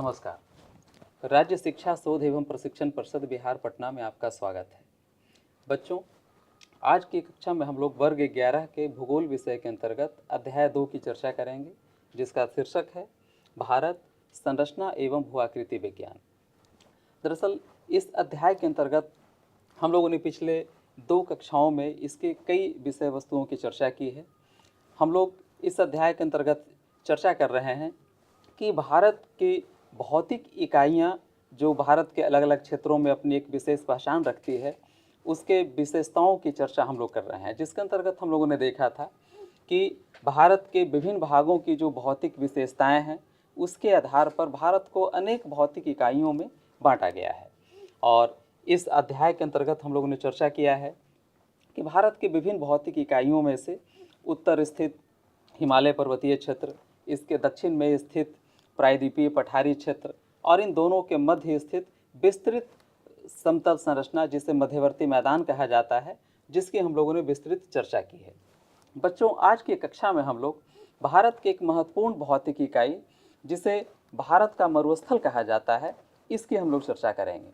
नमस्कार। राज्य शिक्षा शोध एवं प्रशिक्षण परिषद बिहार पटना में आपका स्वागत है। बच्चों, आज की कक्षा में हम लोग वर्ग 11 के भूगोल विषय के अंतर्गत अध्याय 2 की चर्चा करेंगे, जिसका शीर्षक है भारत, संरचना एवं भूआकृति विज्ञान। दरअसल इस अध्याय के अंतर्गत हम लोगों ने पिछले 2 कक्षाओं में इसके कई विषय वस्तुओं की चर्चा की है। हम लोग इस अध्याय के अंतर्गत चर्चा कर रहे हैं कि भारत की भौतिक इकाइयाँ जो भारत के अलग अलग क्षेत्रों में अपनी एक विशेष पहचान रखती है, उसके विशेषताओं की चर्चा हम लोग कर रहे हैं, जिसके अंतर्गत हम लोगों ने देखा था कि भारत के विभिन्न भागों की जो भौतिक विशेषताएं हैं, उसके आधार पर भारत को अनेक भौतिक इकाइयों में बांटा गया है। और इस अध्याय के अंतर्गत हम लोगों ने चर्चा किया है कि भारत के विभिन्न भौतिक इकाइयों में से उत्तर स्थित हिमालय पर्वतीय क्षेत्र, इसके दक्षिण में स्थित प्रायद्वीपीय पठारी क्षेत्र और इन दोनों के मध्य स्थित विस्तृत समतल संरचना, जिसे मध्यवर्ती मैदान कहा जाता है, जिसकी हम लोगों ने विस्तृत चर्चा की है। बच्चों, आज की कक्षा में हम लोग भारत के एक महत्वपूर्ण भौतिक इकाई, जिसे भारत का मरुस्थल कहा जाता है, इसकी हम लोग चर्चा करेंगे।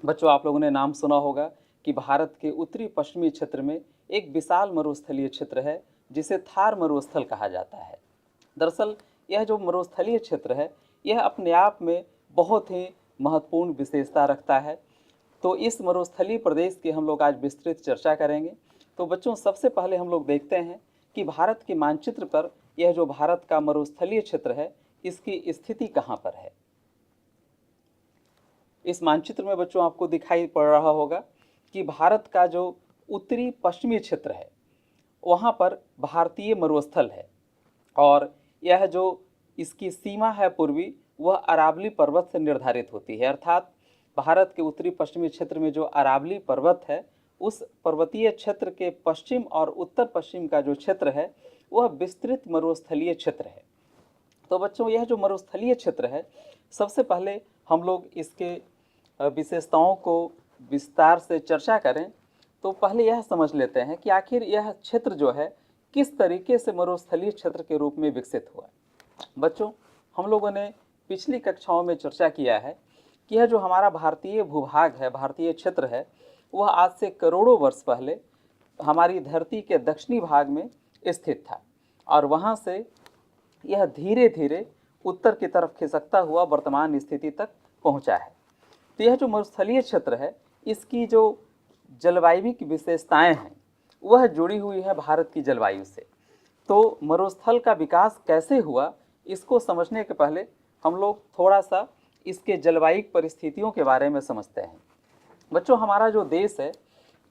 बच्चों, आप लोगों ने नाम सुना होगा कि भारत के उत्तरी पश्चिमी क्षेत्र में एक विशाल मरुस्थलीय क्षेत्र है, जिसे थार मरुस्थल कहा जाता है। दरअसल यह जो मरुस्थलीय क्षेत्र है, यह अपने आप में बहुत ही महत्वपूर्ण विशेषता रखता है। तो इस मरुस्थलीय प्रदेश की हम लोग आज विस्तृत चर्चा करेंगे। तो बच्चों, सबसे पहले हम लोग देखते हैं कि भारत के मानचित्र पर यह जो भारत का मरुस्थलीय क्षेत्र है, इसकी स्थिति कहाँ पर है। इस मानचित्र में बच्चों आपको दिखाई पड़ रहा होगा कि भारत का जो उत्तरी पश्चिमी क्षेत्र है, वहाँ पर भारतीय मरुस्थल है और यह जो इसकी सीमा है पूर्वी, वह अरावली पर्वत से निर्धारित होती है। अर्थात भारत के उत्तरी पश्चिमी क्षेत्र में जो अरावली पर्वत है, उस पर्वतीय क्षेत्र के पश्चिम और उत्तर पश्चिम का जो क्षेत्र है, वह विस्तृत मरुस्थलीय क्षेत्र है। तो बच्चों, यह जो मरुस्थलीय क्षेत्र है, सबसे पहले हम लोग इसके विशेषताओं को विस्तार से चर्चा करें तो पहले यह समझ लेते हैं कि आखिर यह क्षेत्र जो है किस तरीके से मरुस्थलीय क्षेत्र के रूप में विकसित हुआ। बच्चों, हम लोगों ने पिछली कक्षाओं में चर्चा किया है कि यह जो हमारा भारतीय भूभाग है, भारतीय क्षेत्र है, वह आज से करोड़ों वर्ष पहले हमारी धरती के दक्षिणी भाग में स्थित था और वहाँ से यह धीरे धीरे उत्तर की तरफ खिसकता हुआ वर्तमान स्थिति तक पहुँचा है। तो यह जो मरुस्थलीय क्षेत्र है, इसकी जो जलवायु विशेषताएं हैं, वह जुड़ी हुई है भारत की जलवायु से। तो मरुस्थल का विकास कैसे हुआ, इसको समझने के पहले हम लोग थोड़ा सा इसके जलवायु परिस्थितियों के बारे में समझते हैं। बच्चों, हमारा जो देश है,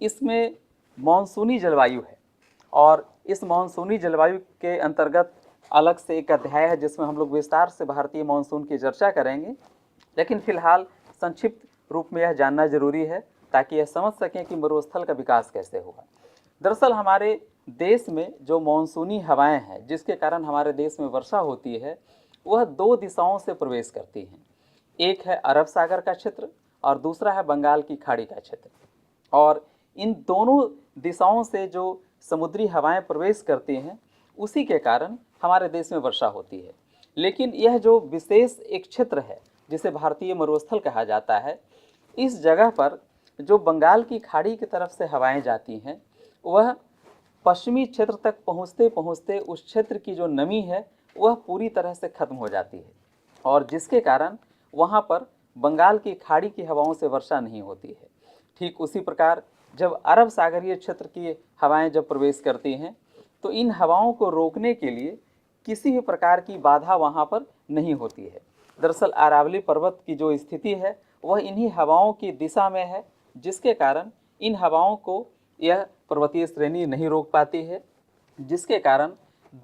इसमें मानसूनी जलवायु है और इस मानसूनी जलवायु के अंतर्गत अलग से एक अध्याय है, जिसमें हम लोग विस्तार से भारतीय मानसून की चर्चा करेंगे। लेकिन फिलहाल संक्षिप्त रूप में यह जानना जरूरी है ताकि यह समझ सकें कि मरुस्थल का विकास कैसे हुआ। दरअसल हमारे देश में जो मानसूनी हवाएं हैं, जिसके कारण हमारे देश में वर्षा होती है, वह 2 दिशाओं से प्रवेश करती हैं। एक है अरब सागर का क्षेत्र और दूसरा है बंगाल की खाड़ी का क्षेत्र। और इन दोनों दिशाओं से जो समुद्री हवाएं प्रवेश करती हैं, उसी के कारण हमारे देश में वर्षा होती है। लेकिन यह जो विशेष एक क्षेत्र है, जिसे भारतीय मरुस्थल कहा जाता है, इस जगह पर जो बंगाल की खाड़ी की तरफ से हवाएं जाती हैं, वह पश्चिमी क्षेत्र तक पहुंचते पहुंचते उस क्षेत्र की जो नमी है, वह पूरी तरह से खत्म हो जाती है और जिसके कारण वहां पर बंगाल की खाड़ी की हवाओं से वर्षा नहीं होती है। ठीक उसी प्रकार जब अरब सागरीय क्षेत्र की हवाएं जब प्रवेश करती हैं, तो इन हवाओं को रोकने के लिए किसी भी प्रकार की बाधा वहां पर नहीं होती है। दरअसल अरावली पर्वत की जो स्थिति है, वह इन्हीं हवाओं की दिशा में है, जिसके कारण इन हवाओं को यह पर्वतीय श्रेणी नहीं रोक पाती है, जिसके कारण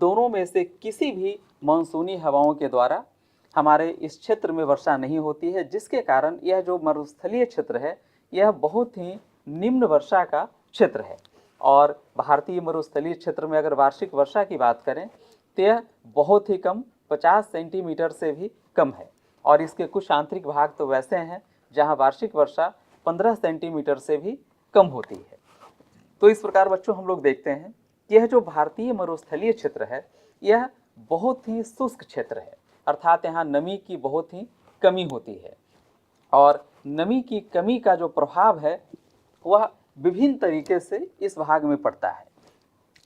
दोनों में से किसी भी मानसूनी हवाओं के द्वारा हमारे इस क्षेत्र में वर्षा नहीं होती है, जिसके कारण यह जो मरुस्थलीय क्षेत्र है, यह बहुत ही निम्न वर्षा का क्षेत्र है। और भारतीय मरुस्थलीय क्षेत्र में अगर वार्षिक वर्षा की बात करें तो यह बहुत ही कम 50 सेंटीमीटर से भी कम है और इसके कुछ आंतरिक भाग तो वैसे हैं जहां वार्षिक वर्षा 15 सेंटीमीटर से भी कम होती है। तो इस प्रकार बच्चों, हम लोग देखते हैं कि यह जो भारतीय मरुस्थलीय क्षेत्र है, यह बहुत ही शुष्क क्षेत्र है, अर्थात यहाँ नमी की बहुत ही कमी होती है। और नमी की कमी का जो प्रभाव है वह विभिन्न तरीके से इस भाग में पड़ता है।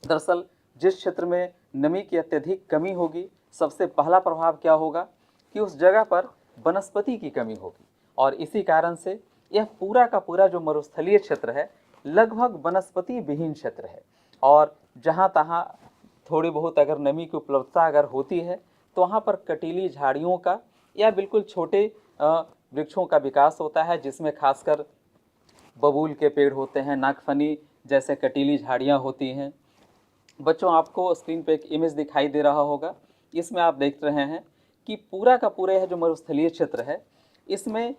दरअसल जिस क्षेत्र में नमी की अत्यधिक कमी होगी, सबसे पहला प्रभाव क्या होगा कि उस जगह पर वनस्पति की कमी होगी, और इसी कारण से यह पूरा का पूरा जो मरुस्थलीय क्षेत्र है लगभग वनस्पति विहीन क्षेत्र है। और जहाँ तहाँ थोड़ी बहुत अगर नमी की उपलब्धता अगर होती है तो वहाँ पर कटीली झाड़ियों का या बिल्कुल छोटे वृक्षों का विकास होता है, जिसमें खासकर बबूल के पेड़ होते हैं, नागफनी जैसे कटीली झाड़ियाँ होती हैं। बच्चों, आपको स्क्रीन पे एक इमेज दिखाई दे रहा होगा, इसमें आप देख रहे हैं कि पूरा का पूरा यह जो मरुस्थलीय क्षेत्र है इसमें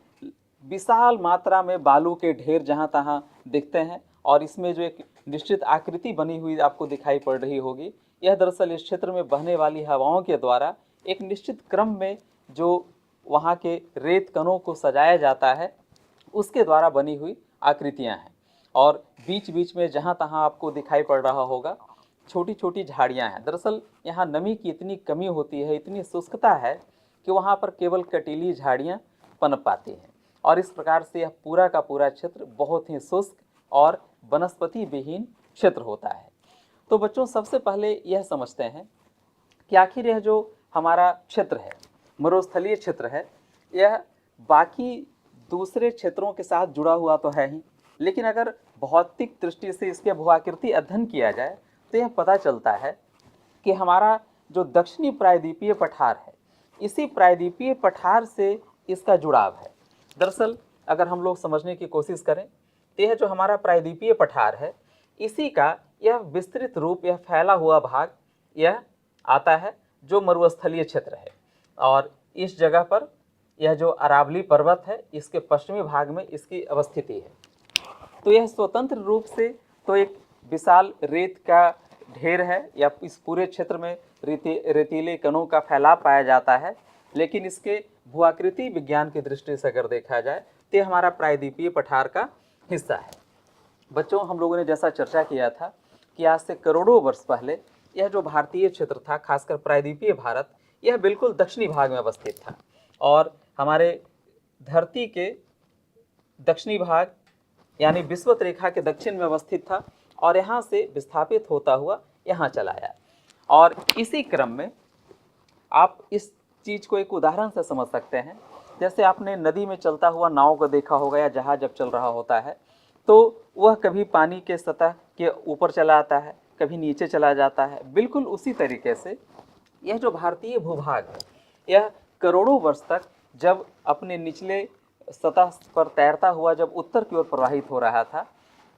विशाल मात्रा में बालू के ढेर जहाँ तहाँ दिखते हैं, और इसमें जो एक निश्चित आकृति बनी हुई आपको दिखाई पड़ रही होगी, यह दरअसल इस क्षेत्र में बहने वाली हवाओं के द्वारा एक निश्चित क्रम में जो वहाँ के रेत कणों को सजाया जाता है उसके द्वारा बनी हुई आकृतियाँ हैं। और बीच बीच में जहाँ तहाँ आपको दिखाई पड़ रहा होगा छोटी छोटी झाड़ियाँ हैं। दरअसल यहाँ नमी की इतनी कमी होती है, इतनी शुष्कता है कि वहाँ पर केवल कटीली झाड़ियाँ पनप पाती हैं, और इस प्रकार से यह पूरा का पूरा क्षेत्र बहुत ही शुष्क और वनस्पति विहीन क्षेत्र होता है। तो बच्चों, सबसे पहले यह समझते हैं कि आखिर यह जो हमारा क्षेत्र है, मरुस्थलीय क्षेत्र है, यह बाकी दूसरे क्षेत्रों के साथ जुड़ा हुआ तो है ही, लेकिन अगर भौतिक दृष्टि से इसके भूआकृति अध्ययन किया जाए तो यह पता चलता है कि हमारा जो दक्षिणी प्रायद्वीपीय पठार है, इसी प्रायद्वीपीय पठार से इसका जुड़ाव है। दरअसल अगर हम लोग समझने की कोशिश करें तो यह जो हमारा प्रायद्वीपीय पठार है, इसी का यह विस्तृत रूप, यह फैला हुआ भाग यह आता है जो मरुस्थलीय क्षेत्र है। और इस जगह पर यह जो अरावली पर्वत है, इसके पश्चिमी भाग में इसकी अवस्थिति है। तो यह स्वतंत्र रूप से तो एक विशाल रेत का ढेर है, या इस पूरे क्षेत्र में रेतीले कणों का फैलाव पाया जाता है, लेकिन इसके भूआकृति विज्ञान की दृष्टि से अगर देखा जाए तो यह हमारा प्रायद्वीपीय पठार का हिस्सा है। बच्चों, हम लोगों ने जैसा चर्चा किया था कि आज से करोड़ों वर्ष पहले यह जो भारतीय क्षेत्र था, खासकर प्रायद्वीपीय भारत, यह बिल्कुल दक्षिणी भाग में अवस्थित था, और हमारे धरती के दक्षिणी भाग यानी विषुवत रेखा के दक्षिण में अवस्थित था, और यहाँ से विस्थापित होता हुआ यहाँ चला आया। और इसी क्रम में आप इस चीज़ को एक उदाहरण से समझ सकते हैं। जैसे आपने नदी में चलता हुआ नाव को देखा होगा, या जहाज जब चल रहा होता है तो वह कभी पानी के सतह के ऊपर चला आता है, कभी नीचे चला जाता है। बिल्कुल उसी तरीके से यह जो भारतीय भूभाग है, यह करोड़ों वर्ष तक जब अपने निचले सतह पर तैरता हुआ जब उत्तर की ओर प्रवाहित हो रहा था,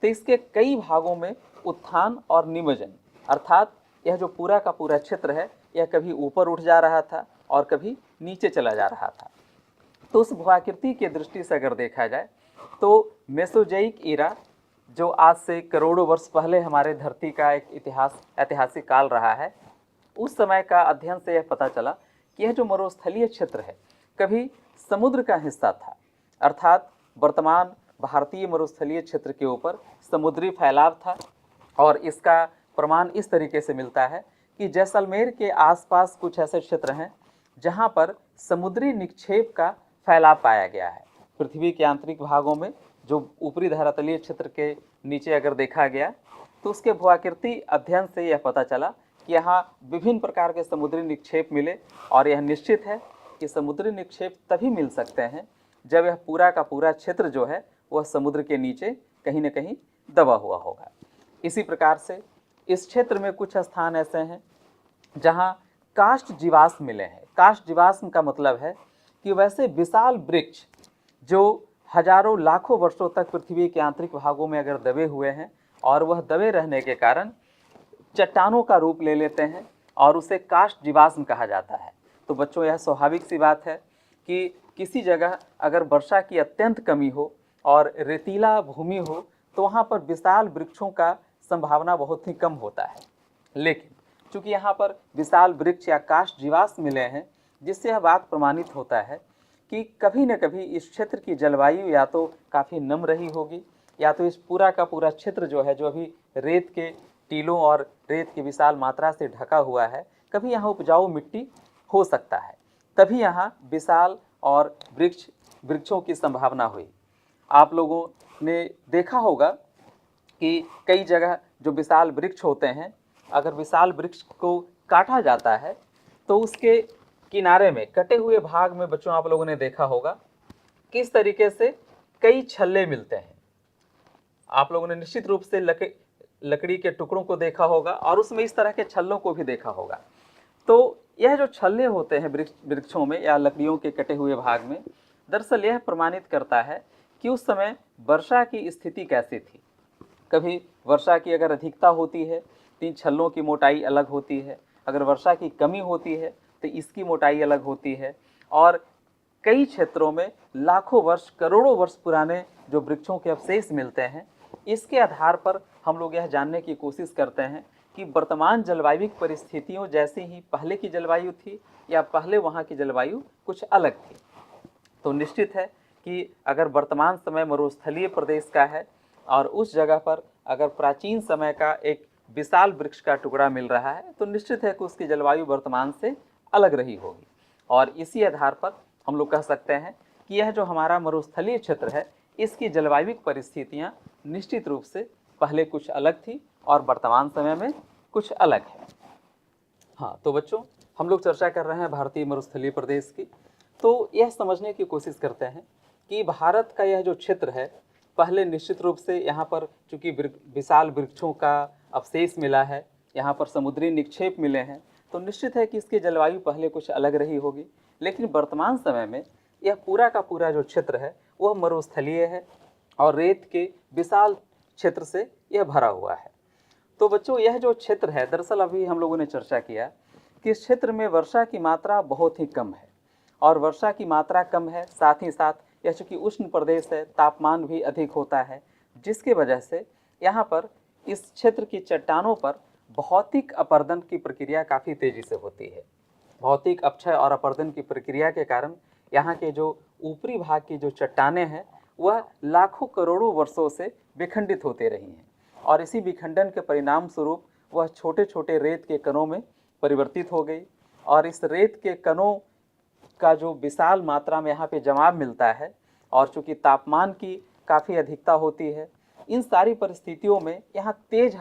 तो इसके कई भागों में उत्थान और निमज्जन, अर्थात यह जो पूरा का पूरा क्षेत्र है, यह कभी ऊपर उठ जा रहा था और कभी नीचे चला जा रहा था। तो उस भूआकृति की दृष्टि से अगर देखा जाए तो मेसोजोइक ईरा, जो आज से करोड़ों वर्ष पहले हमारे धरती का एक ऐतिहासिक काल रहा है, उस समय का अध्ययन से यह पता चला कि यह जो मरुस्थलीय क्षेत्र है कभी समुद्र का हिस्सा था, अर्थात वर्तमान भारतीय मरुस्थलीय क्षेत्र के ऊपर समुद्री फैलाव था। और इसका प्रमाण इस तरीके से मिलता है कि जैसलमेर के आसपास कुछ ऐसे क्षेत्र हैं जहां पर समुद्री निक्षेप का फैलाव पाया गया है। पृथ्वी के आंतरिक भागों में जो ऊपरी धरातलीय क्षेत्र के नीचे अगर देखा गया तो उसके भूआकृति अध्ययन से यह पता चला कि यहाँ विभिन्न प्रकार के समुद्री निक्षेप मिले, और यह निश्चित है कि समुद्री निक्षेप तभी मिल सकते हैं जब यह पूरा का पूरा क्षेत्र जो है वह समुद्र के नीचे कहीं न कहीं दबा हुआ होगा। इसी प्रकार से इस क्षेत्र में कुछ स्थान ऐसे हैं जहाँ काष्ठ जीवाश्म मिले हैं। काष्ठ जीवाश्म का मतलब है कि वैसे विशाल वृक्ष जो हजारों लाखों वर्षों तक पृथ्वी के आंतरिक भागों में अगर दबे हुए हैं, और वह दबे रहने के कारण चट्टानों का रूप ले लेते हैं, और उसे काष्ठ जीवाश्म कहा जाता है। तो बच्चों, यह स्वाभाविक सी बात है कि किसी जगह अगर वर्षा की अत्यंत कमी हो और रेतीला भूमि हो तो वहाँ पर विशाल वृक्षों का संभावना बहुत ही कम होता है। लेकिन चूँकि यहाँ पर विशाल वृक्ष या काष्ठ जीवाश्म मिले हैं, जिससे यह बात प्रमाणित होता है कि कभी न कभी इस क्षेत्र की जलवायु या तो काफ़ी नम रही होगी, या तो इस पूरा का पूरा क्षेत्र जो है, जो अभी रेत के टीलों और रेत की विशाल मात्रा से ढका हुआ है, कभी यहाँ उपजाऊ मिट्टी हो सकता है। तभी यहाँ विशाल और वृक्षों की संभावना हुई। आप लोगों ने देखा होगा कि कई जगह जो विशाल वृक्ष होते हैं, अगर विशाल वृक्ष को काटा जाता है तो उसके किनारे में, कटे हुए भाग में बच्चों आप लोगों ने देखा होगा किस तरीके से कई छल्ले मिलते हैं। आप लोगों ने निश्चित रूप से लकड़ी के टुकड़ों को देखा होगा और उसमें इस तरह के छल्लों को भी देखा होगा। तो यह जो छल्ले होते हैं वृक्षों में या लकड़ियों के कटे हुए भाग में, दरअसल यह प्रमाणित करता है कि उस समय वर्षा की स्थिति कैसी थी। कभी वर्षा की अगर अधिकता होती है तो इन छल्लों की मोटाई अलग होती है, अगर वर्षा की कमी होती है तो इसकी मोटाई अलग होती है। और कई क्षेत्रों में लाखों वर्ष, करोड़ों वर्ष पुराने जो वृक्षों के अवशेष मिलते हैं, इसके आधार पर हम लोग यह जानने की कोशिश करते हैं कि वर्तमान जलवायु परिस्थितियों जैसी ही पहले की जलवायु थी या पहले वहाँ की जलवायु कुछ अलग थी। तो निश्चित है कि अगर वर्तमान समय मरुस्थलीय प्रदेश का है और उस जगह पर अगर प्राचीन समय का एक विशाल वृक्ष का टुकड़ा मिल रहा है तो निश्चित है कि उसकी जलवायु वर्तमान से अलग रही होगी। और इसी आधार पर हम लोग कह सकते हैं कि यह जो हमारा मरुस्थलीय क्षेत्र है, इसकी जलवायु परिस्थितियाँ निश्चित रूप से पहले कुछ अलग थी और वर्तमान समय में कुछ अलग है। हाँ, तो बच्चों हम लोग चर्चा कर रहे हैं भारतीय मरुस्थलीय प्रदेश की। तो यह समझने की कोशिश करते हैं कि भारत का यह जो क्षेत्र है, पहले निश्चित रूप से यहाँ पर चूँकि विशाल वृक्षों का अवशेष मिला है, यहाँ पर समुद्री निक्षेप मिले हैं, तो निश्चित है कि इसकी जलवायु पहले कुछ अलग रही होगी। लेकिन वर्तमान समय में यह पूरा का पूरा जो क्षेत्र है वह मरुस्थलीय है और रेत के विशाल क्षेत्र से यह भरा हुआ है। तो बच्चों यह जो क्षेत्र है, दरअसल अभी हम लोगों ने चर्चा किया कि इस क्षेत्र में वर्षा की मात्रा बहुत ही कम है और वर्षा की मात्रा कम है, साथ ही साथ यह चूँकि उष्ण प्रदेश है, तापमान भी अधिक होता है, जिसके वजह से यहाँ पर इस क्षेत्र की चट्टानों पर भौतिक अपरदन की प्रक्रिया काफ़ी तेज़ी से होती है। भौतिक अपक्षय और अपरदन की प्रक्रिया के कारण यहाँ के जो ऊपरी भाग की जो चट्टानें हैं वह लाखों करोड़ों वर्षों से विखंडित होते रही हैं और इसी विखंडन के परिणाम स्वरूप वह छोटे छोटे रेत के कणों में परिवर्तित हो गई और इस रेत के कणों का जो विशाल मात्रा में यहाँ पे जमाव मिलता है और चूँकि तापमान की काफ़ी अधिकता होती है, इन सारी परिस्थितियों में यहाँ तेज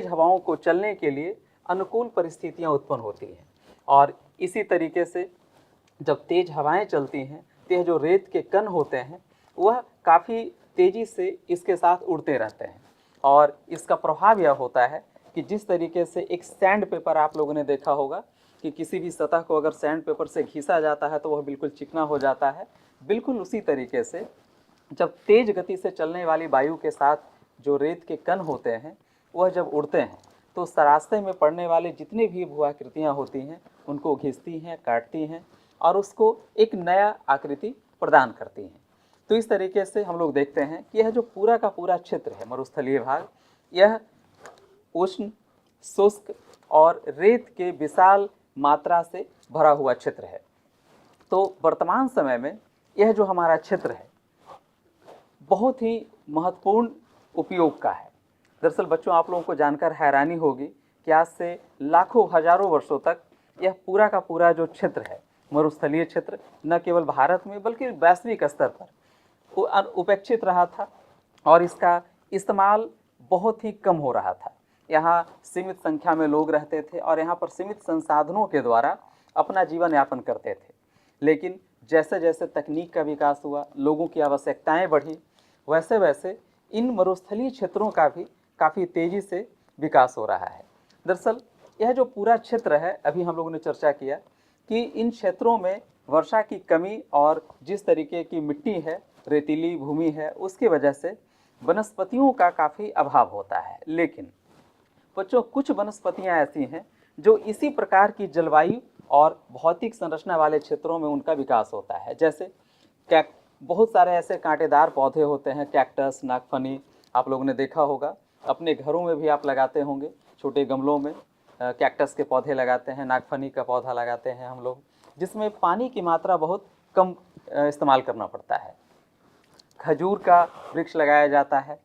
हवाओं को चलने के लिए अनुकूल परिस्थितियाँ उत्पन्न होती हैं। और इसी तरीके से जब तेज हवाएं चलती हैं तो यह जो रेत के कण होते हैं वह काफ़ी तेज़ी से इसके साथ उड़ते रहते हैं और इसका प्रभाव यह होता है कि जिस तरीके से एक सैंड पेपर आप लोगों ने देखा होगा कि किसी भी सतह को अगर सैंड पेपर से घिसा जाता है तो वह बिल्कुल चिकना हो जाता है, बिल्कुल उसी तरीके से जब तेज गति से चलने वाली वायु के साथ जो रेत के कण होते हैं वह जब उड़ते हैं तो उस रास्ते में पड़ने वाले जितनी भी भू-आकृतियाँ होती हैं उनको घिसती हैं, काटती हैं और उसको एक नया आकृति प्रदान करती हैं। तो इस तरीके से हम लोग देखते हैं कि यह जो पूरा का पूरा क्षेत्र है मरुस्थलीय भाग, यह उष्ण, शुष्क और रेत के विशाल मात्रा से भरा हुआ क्षेत्र है। तो वर्तमान समय में यह जो हमारा क्षेत्र है बहुत ही महत्वपूर्ण उपयोग का है। दरअसल बच्चों आप लोगों को जानकर हैरानी होगी कि आज से लाखों हजारों वर्षों तक यह पूरा का पूरा जो क्षेत्र है मरुस्थलीय क्षेत्र, न केवल भारत में बल्कि वैश्विक स्तर पर उपेक्षित रहा था और इसका इस्तेमाल बहुत ही कम हो रहा था। यहाँ सीमित संख्या में लोग रहते थे और यहाँ पर सीमित संसाधनों के द्वारा अपना जीवन यापन करते थे। लेकिन जैसे जैसे तकनीक का विकास हुआ, लोगों की आवश्यकताएं बढ़ी, वैसे वैसे इन मरुस्थलीय क्षेत्रों का भी काफ़ी तेज़ी से विकास हो रहा है। दरअसल यह जो पूरा क्षेत्र है, अभी हम लोगों ने चर्चा किया कि इन क्षेत्रों में वर्षा की कमी और जिस तरीके की मिट्टी है, रेतीली भूमि है, उसकी वजह से वनस्पतियों का काफ़ी अभाव होता है। लेकिन बच्चों कुछ वनस्पतियां ऐसी हैं जो इसी प्रकार की जलवायु और भौतिक संरचना वाले क्षेत्रों में उनका विकास होता है। जैसे बहुत सारे ऐसे कांटेदार पौधे होते हैं, कैक्टस, नागफनी, आप लोगों ने देखा होगा, अपने घरों में भी आप लगाते होंगे, छोटे गमलों में कैक्टस के पौधे लगाते हैं, नागफनी का पौधा लगाते हैं हम लोग, जिसमें पानी की मात्रा बहुत कम इस्तेमाल करना पड़ता है। खजूर का वृक्ष लगाया जाता है।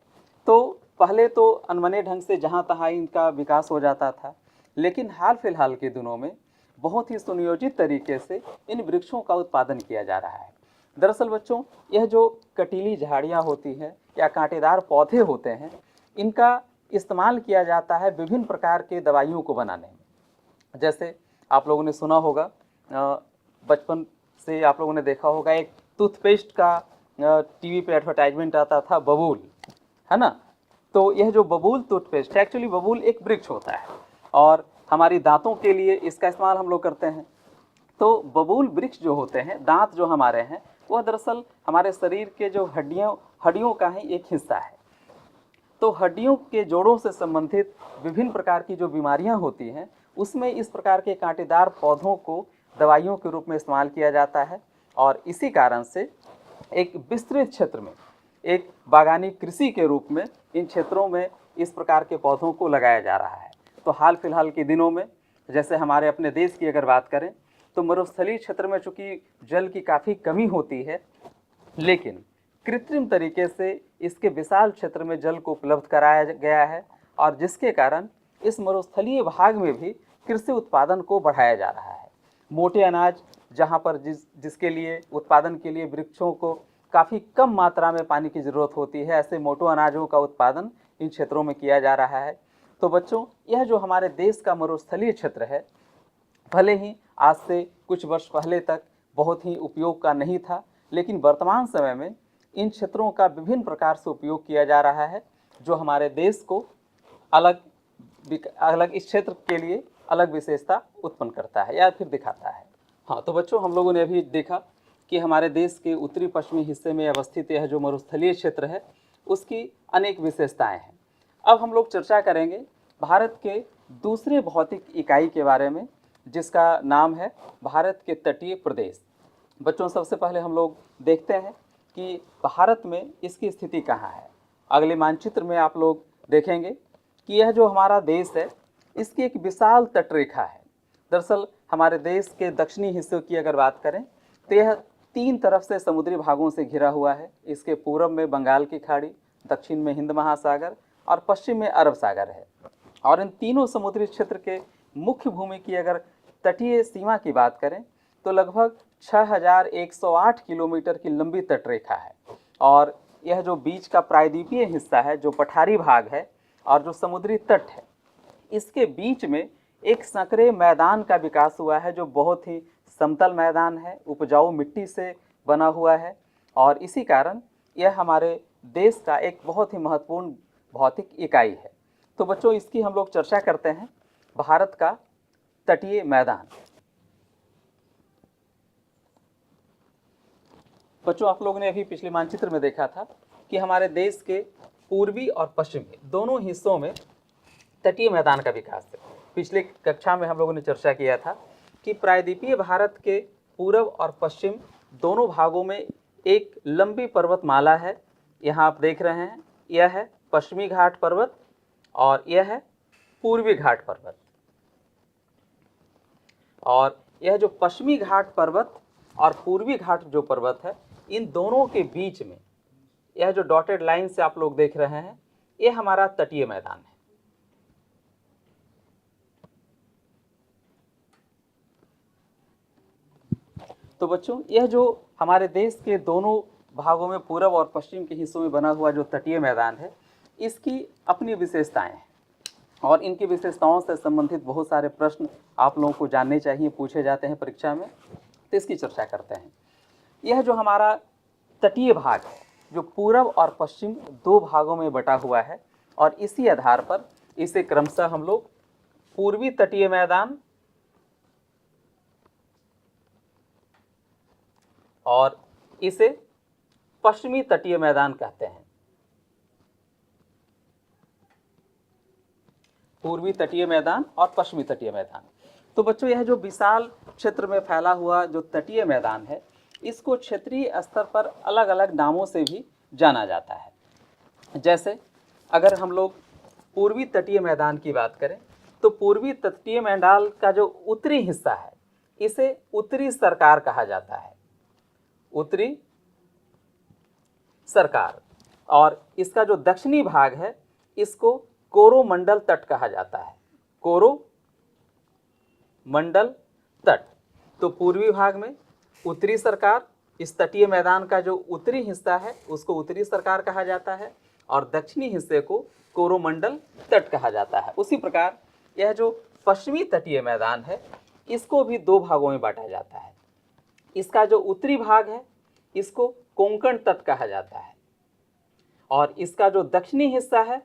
तो पहले तो अनमने ढंग से जहाँ तहाँ इनका विकास हो जाता था, लेकिन हाल फिलहाल के दिनों में बहुत ही सुनियोजित तरीके से इन वृक्षों का उत्पादन किया जा रहा है। दरअसल बच्चों, यह जो कटीली झाड़ियाँ होती हैं या कांटेदार पौधे होते हैं, इनका इस्तेमाल किया जाता है विभिन्न प्रकार के दवाइयों को बनाने में। जैसे आप लोगों ने सुना होगा, बचपन से आप लोगों ने देखा होगा, एक टूथपेस्ट का टीवी पे एडवर्टाइजमेंट आता था, बबूल, है ना। तो यह जो बबूल टूथपेस्ट है, एक्चुअली बबूल एक वृक्ष होता है और हमारी दांतों के लिए इसका इस्तेमाल हम लोग करते हैं। तो बबूल वृक्ष जो होते हैं, दांत जो हमारे हैं, वह दरअसल हमारे शरीर के जो हड्डियों का ही एक हिस्सा है। तो हड्डियों के जोड़ों से संबंधित विभिन्न प्रकार की जो बीमारियां होती हैं, उसमें इस प्रकार के कांटेदार पौधों को दवाइयों के रूप में इस्तेमाल किया जाता है। और इसी कारण से एक विस्तृत क्षेत्र में एक बागानी कृषि के रूप में इन क्षेत्रों में इस प्रकार के पौधों को लगाया जा रहा है। तो हाल फिलहाल के दिनों में, जैसे हमारे अपने देश की अगर बात करें, तो मरुस्थलीय क्षेत्र में चूँकि जल की काफ़ी कमी होती है, लेकिन कृत्रिम तरीके से इसके विशाल क्षेत्र में जल को उपलब्ध कराया गया है और जिसके कारण इस मरुस्थलीय भाग में भी कृषि उत्पादन को बढ़ाया जा रहा है। मोटे अनाज, जहाँ पर जिसके लिए उत्पादन के लिए वृक्षों को काफ़ी कम मात्रा में पानी की ज़रूरत होती है, ऐसे मोटो अनाजों का उत्पादन इन क्षेत्रों में किया जा रहा है। तो बच्चों, यह जो हमारे देश का मरुस्थलीय क्षेत्र है, भले ही आज से कुछ वर्ष पहले तक बहुत ही उपयोग का नहीं था, लेकिन वर्तमान समय में इन क्षेत्रों का विभिन्न प्रकार से उपयोग किया जा रहा है, जो हमारे देश को अलग इस क्षेत्र के लिए अलग विशेषता उत्पन्न करता है या फिर दिखाता है। हाँ, तो बच्चों, हम लोगों ने अभी देखा कि हमारे देश के उत्तरी पश्चिमी हिस्से में अवस्थित यह जो मरुस्थलीय क्षेत्र है, उसकी अनेक विशेषताएं हैं। अब हम लोग चर्चा करेंगे भारत के दूसरे भौतिक इकाई के बारे में, जिसका नाम है भारत के तटीय प्रदेश। बच्चों, सबसे पहले हम लोग देखते हैं कि भारत में इसकी स्थिति कहाँ है। अगले मानचित्र में आप लोग देखेंगे कि यह जो हमारा देश है, इसकी एक विशाल तटरेखा है। दरअसल हमारे देश के दक्षिणी हिस्सों की अगर बात करें, तो यह 3 तरफ से समुद्री भागों से घिरा हुआ है। इसके पूर्व में बंगाल की खाड़ी, दक्षिण में हिंद महासागर और पश्चिम में अरब सागर है। और इन तीनों समुद्री क्षेत्र के मुख्य भूमि की अगर तटीय सीमा की बात करें, तो लगभग 6108 किलोमीटर की लंबी तटरेखा है। और यह जो बीच का प्रायद्वीपीय हिस्सा है, जो पठारी भाग है और जो समुद्री तट है, इसके बीच में एक संकरे मैदान का विकास हुआ है, जो बहुत ही समतल मैदान है, उपजाऊ मिट्टी से बना हुआ है। और इसी कारण यह हमारे देश का एक बहुत ही महत्वपूर्ण भौतिक इकाई है। तो बच्चों, इसकी हम लोग चर्चा करते हैं, भारत का तटीय मैदान। बच्चों, आप लोगों ने अभी पिछले मानचित्र में देखा था कि हमारे देश के पूर्वी और पश्चिमी दोनों हिस्सों में तटीय मैदान का विकास है। पिछले कक्षा में हम लोगों ने चर्चा किया था कि प्रायद्वीपीय भारत के पूर्व और पश्चिम दोनों भागों में एक लंबी पर्वतमाला है। यहाँ आप देख रहे हैं, यह है पश्चिमी घाट पर्वत और यह है पूर्वी घाट पर्वत। और यह जो पश्चिमी घाट पर्वत और पूर्वी घाट जो पर्वत है, इन दोनों के बीच में यह जो डॉटेड लाइन से आप लोग देख रहे हैं, यह हमारा तटीय मैदान है। तो बच्चों, यह जो हमारे देश के दोनों भागों में पूर्व और पश्चिम के हिस्सों में बना हुआ जो तटीय मैदान है, इसकी अपनी विशेषताएं हैं और इनकी विशेषताओं से संबंधित बहुत सारे प्रश्न आप लोगों को जानने चाहिए, पूछे जाते हैं परीक्षा में। तो इसकी चर्चा करते हैं। यह जो हमारा तटीय भाग है, जो पूर्व और पश्चिम 2 भागों में बटा हुआ है, और इसी आधार पर इसे क्रमशः हम लोग पूर्वी तटीय मैदान और इसे पश्चिमी तटीय मैदान कहते हैं। पूर्वी तटीय मैदान और पश्चिमी तटीय मैदान। तो बच्चों, यह जो विशाल क्षेत्र में फैला हुआ जो तटीय मैदान है, इसको क्षेत्रीय स्तर पर अलग अलग नामों से भी जाना जाता है। जैसे अगर हम लोग पूर्वी तटीय मैदान की बात करें, तो पूर्वी तटीय मैदान का जो उत्तरी हिस्सा है, इसे उत्तरी सरकार कहा जाता है, उत्तरी सरकार। और इसका जो दक्षिणी भाग है, इसको कोरोमंडल तट कहा जाता है, कोरोमंडल तट। तो पूर्वी भाग में उत्तरी सरकार, इस तटीय मैदान का जो उत्तरी हिस्सा है उसको उत्तरी सरकार कहा जाता है और दक्षिणी हिस्से को कोरोमंडल तट कहा जाता है। उसी प्रकार यह जो पश्चिमी तटीय मैदान है इसको भी दो भागों में बांटा जाता है। इसका जो उत्तरी भाग है इसको कोंकण तट कहा जाता है और इसका जो दक्षिणी हिस्सा है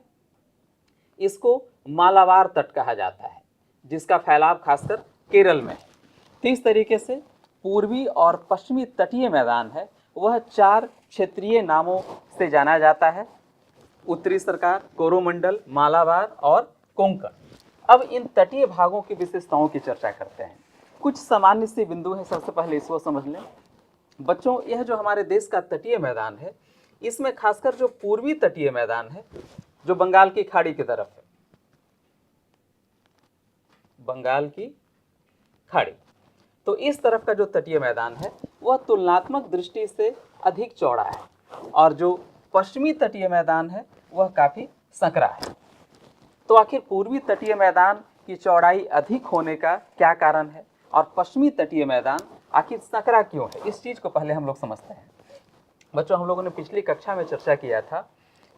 इसको मालाबार तट कहा जाता है, जिसका फैलाव खासकर केरल में है। तो इस तरीके से पूर्वी और पश्चिमी तटीय मैदान है वह चार क्षेत्रीय नामों से जाना जाता है: उत्तरी सरकार, कोरोमंडल, मालाबार और कोंकण। अब इन तटीय भागों की विशेषताओं की चर्चा करते हैं। कुछ सामान्य से बिंदु हैं, सबसे पहले इसको समझ लें। बच्चों, यह जो हमारे देश का तटीय मैदान है इसमें खासकर जो पूर्वी तटीय मैदान है जो बंगाल की खाड़ी की तरफ है, बंगाल की खाड़ी, तो इस तरफ का जो तटीय मैदान है वह तुलनात्मक दृष्टि से अधिक चौड़ा है और जो पश्चिमी तटीय मैदान है वह काफ़ी संकरा है। तो आखिर पूर्वी तटीय मैदान की चौड़ाई अधिक होने का क्या कारण है और पश्चिमी तटीय मैदान आखिर संकरा क्यों है, इस चीज़ को पहले हम लोग समझते हैं। बच्चों, हम लोगों ने पिछली कक्षा में चर्चा किया था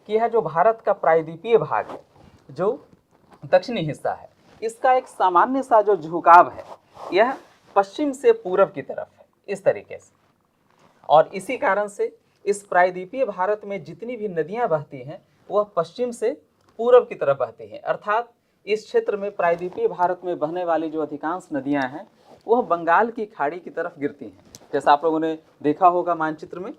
कि यह जो भारत का प्रायद्वीपीय भाग है, जो दक्षिणी हिस्सा है, इसका एक सामान्य सा जो झुकाव है यह पश्चिम से पूरब की तरफ है, इस तरीके से। और इसी कारण से इस प्रायद्वीपीय भारत में जितनी भी नदियां बहती हैं वह पश्चिम से पूरब की तरफ बहती हैं। अर्थात इस क्षेत्र में, प्रायद्वीपीय भारत में बहने वाली जो अधिकांश नदियां हैं वह बंगाल की खाड़ी की तरफ गिरती हैं। जैसा आप लोगों ने देखा होगा मानचित्र में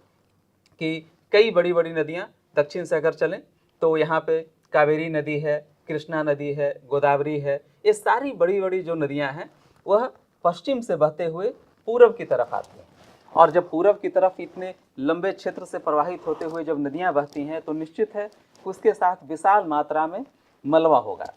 कि कई बड़ी बड़ी नदियां दक्षिण से अगर चलें तो यहाँ पे कावेरी नदी है, कृष्णा नदी है, गोदावरी है, ये सारी बड़ी बड़ी जो नदियां हैं वह पश्चिम से बहते हुए पूरब की तरफ आती हैं। और जब पूरब की तरफ इतने लंबे क्षेत्र से प्रवाहित होते हुए जब नदियां बहती हैं तो निश्चित है उसके साथ विशाल मात्रा में मलबा होगा।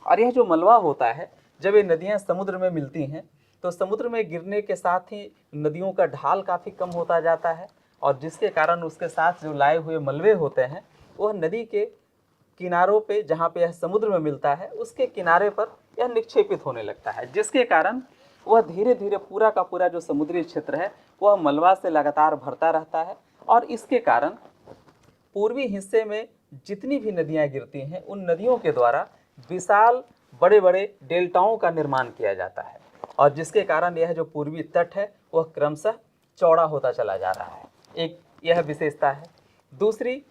और यह जो मलबा होता है, जब ये नदियां समुद्र में मिलती हैं तो समुद्र में गिरने के साथ ही नदियों का ढाल काफ़ी कम होता जाता है और जिसके कारण उसके साथ जो लाए हुए मलबे होते हैं वह नदी के किनारों पे, जहाँ पे यह समुद्र में मिलता है उसके किनारे पर यह निक्षेपित होने लगता है, जिसके कारण वह धीरे धीरे पूरा का पूरा जो समुद्री क्षेत्र है वह मलबा से लगातार भरता रहता है। और इसके कारण पूर्वी हिस्से में जितनी भी नदियाँ गिरती हैं उन नदियों के द्वारा विशाल बड़े बड़े डेल्टाओं का निर्माण किया जाता है और जिसके कारण यह जो पूर्वी तट है वह क्रमशः चौड़ा होता चला जा रहा है। एक यह विशेषता है। दूसरी,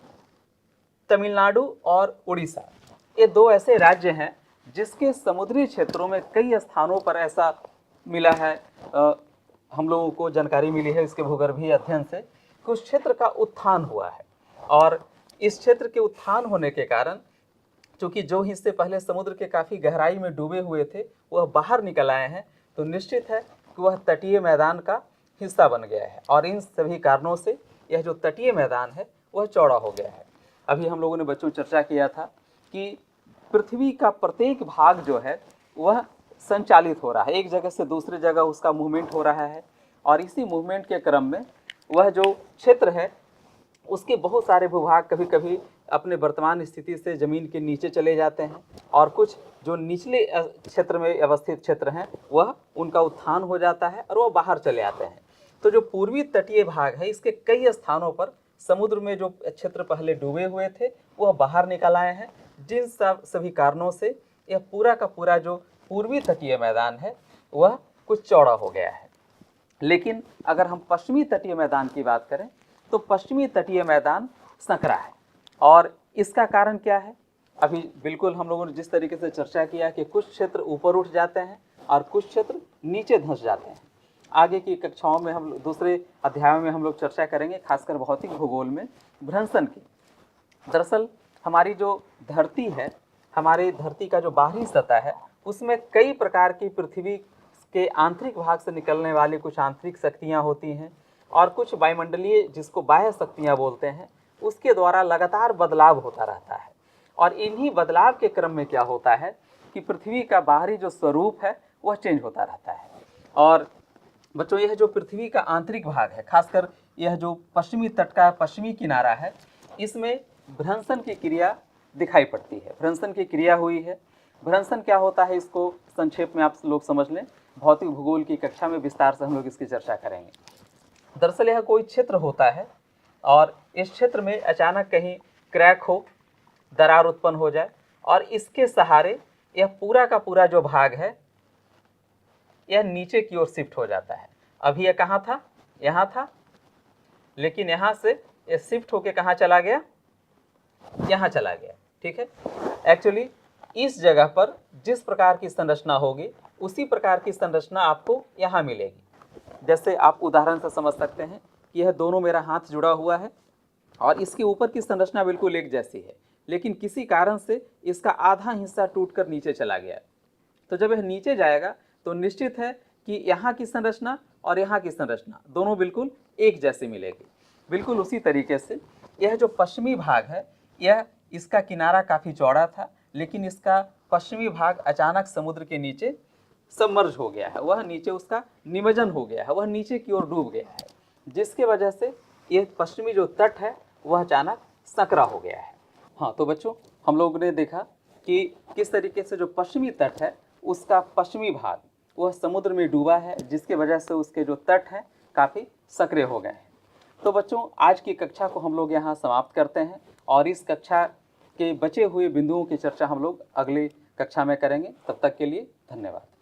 तमिलनाडु और उड़ीसा, ये दो ऐसे राज्य हैं जिसके समुद्री क्षेत्रों में कई स्थानों पर ऐसा मिला है, हम लोगों को जानकारी मिली है इसके भूगर्भीय अध्ययन से, कि उस क्षेत्र का उत्थान हुआ है। और इस क्षेत्र के उत्थान होने के कारण चूँकि जो हिस्से पहले समुद्र के काफ़ी गहराई में डूबे हुए थे वह बाहर निकल आए हैं, तो निश्चित है कि वह तटीय मैदान का हिस्सा बन गया है और इन सभी कारणों से यह जो तटीय मैदान है वह चौड़ा हो गया है। अभी हम लोगों ने बच्चों चर्चा किया था कि पृथ्वी का प्रत्येक भाग जो है वह संचालित हो रहा है, एक जगह से दूसरी जगह उसका मूवमेंट हो रहा है और इसी मूवमेंट के क्रम में वह जो क्षेत्र है उसके बहुत सारे भूभाग कभी कभी अपने वर्तमान स्थिति से ज़मीन के नीचे चले जाते हैं और कुछ जो निचले क्षेत्र में अवस्थित क्षेत्र हैं वह उनका उत्थान हो जाता है और वह बाहर चले आते हैं। तो जो पूर्वी तटीय भाग है इसके कई स्थानों पर समुद्र में जो क्षेत्र पहले डूबे हुए थे वह बाहर निकल आए हैं, जिन सभी कारणों से यह पूरा का पूरा जो पूर्वी तटीय मैदान है वह कुछ चौड़ा हो गया है। लेकिन अगर हम पश्चिमी तटीय मैदान की बात करें तो पश्चिमी तटीय मैदान संकरा है और इसका कारण क्या है? अभी बिल्कुल हम लोगों ने जिस तरीके से चर्चा किया कि कुछ क्षेत्र ऊपर उठ जाते हैं और कुछ क्षेत्र नीचे धंस जाते हैं। आगे की कक्षाओं में हम दूसरे अध्यायों में हम लोग चर्चा करेंगे, खासकर भौतिक भूगोल में भ्रंशन की। दरअसल हमारी जो धरती है, हमारी धरती का जो बाहरी सतह है उसमें कई प्रकार की पृथ्वी के आंतरिक भाग से निकलने वाली कुछ आंतरिक शक्तियाँ होती हैं और कुछ वायुमंडलीय, जिसको बाह्य शक्तियाँ बोलते हैं, उसके द्वारा लगातार बदलाव होता रहता है। और इन्हीं बदलाव के क्रम में क्या होता है कि पृथ्वी का बाहरी जो स्वरूप है वह चेंज होता रहता है। और बच्चों, यह जो पृथ्वी का आंतरिक भाग है, खासकर यह जो पश्चिमी तट का पश्चिमी किनारा है, इसमें भ्रंशन की क्रिया दिखाई पड़ती है। भ्रंशन की क्रिया हुई है। भ्रंशन क्या होता है इसको संक्षेप में आप लोग समझ लें भौतिक भूगोल की कक्षा में विस्तार से हम लोग इसकी चर्चा करेंगे। दरअसल यह कोई क्षेत्र होता है और इस क्षेत्र में अचानक कहीं क्रैक हो, दरार उत्पन्न हो जाए और इसके सहारे यह पूरा का पूरा जो भाग है यह नीचे की ओर शिफ्ट हो जाता है। अभी यह कहाँ था? यहाँ था, लेकिन यहाँ से यह शिफ्ट होके कहाँ चला गया? यहाँ चला गया। ठीक है, एक्चुअली इस जगह पर जिस प्रकार की संरचना होगी उसी प्रकार की संरचना आपको यहाँ मिलेगी। जैसे आप उदाहरण से समझ सकते हैं कि यह दोनों मेरा हाथ जुड़ा हुआ है और इसके ऊपर की संरचना बिल्कुल एक जैसी है, लेकिन किसी कारण से इसका आधा हिस्सा टूटकर नीचे चला गया। तो जब यह नीचे जाएगा तो निश्चित है कि यहाँ की संरचना और यहाँ की संरचना दोनों बिल्कुल एक जैसी मिलेगी। बिल्कुल उसी तरीके से यह जो पश्चिमी भाग है, यह इसका किनारा काफ़ी चौड़ा था, लेकिन इसका पश्चिमी भाग अचानक समुद्र के नीचे सबमर्ज हो गया है, वह नीचे उसका निमज्जन हो गया है, वह नीचे की ओर डूब गया है, जिसके वजह से ये पश्चिमी जो तट है वह अचानक संकरा हो गया है। हाँ, तो बच्चों हम लोगों ने देखा कि किस तरीके से जो पश्चिमी तट है उसका पश्चिमी भाग वह समुद्र में डूबा है, जिसके वजह से उसके जो तट हैं काफ़ी सक्रिय हो गए हैं। तो बच्चों आज की कक्षा को हम लोग यहाँ समाप्त करते हैं और इस कक्षा के बचे हुए बिंदुओं की चर्चा हम लोग अगली कक्षा में करेंगे। तब तक के लिए धन्यवाद।